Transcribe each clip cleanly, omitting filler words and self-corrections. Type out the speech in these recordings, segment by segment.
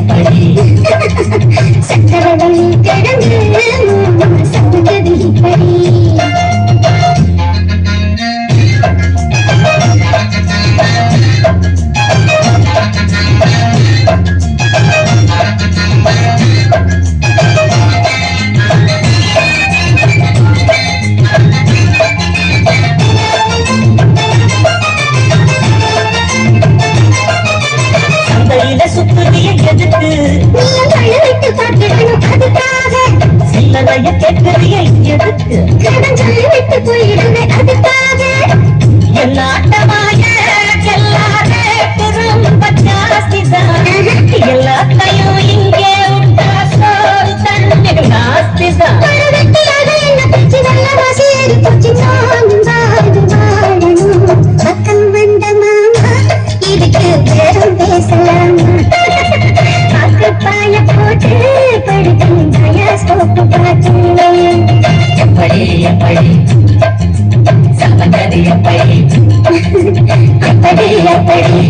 எப்படி சக்கரவள்ளி கிழங்கு சங்கதி இப்படி சுத்துறிய எதுக்கு விட்டு பார்க்கணும் அதுக்காக சில்லறைய கேட்கறிய எதுக்கு கடன் சொல்லி விட்டு போயிடுவேன் அதுக்காக எல்லாட்டமாக எல்லாரே குறும்ப ஜாஸ்திதான் எல்லாத்தையும் இங்கே விட்டா சோறு தண்ணி ஜாஸ்திதான் வெட்டியாக என்ன பிச்சு நல்ல வாசியது போச்சு நானும் வாழ்வு வாழணும் பக்கம் வந்த மாமா இதுக்கு பேரும் பேசலாமா பாய போட்டு படுக்கணும் பயாஸ்கோப்பு பார்க்கணும் எப்படி எப்படி சமந்தது எப்படி எப்படி எப்படி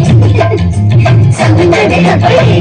சமந்தது எப்படி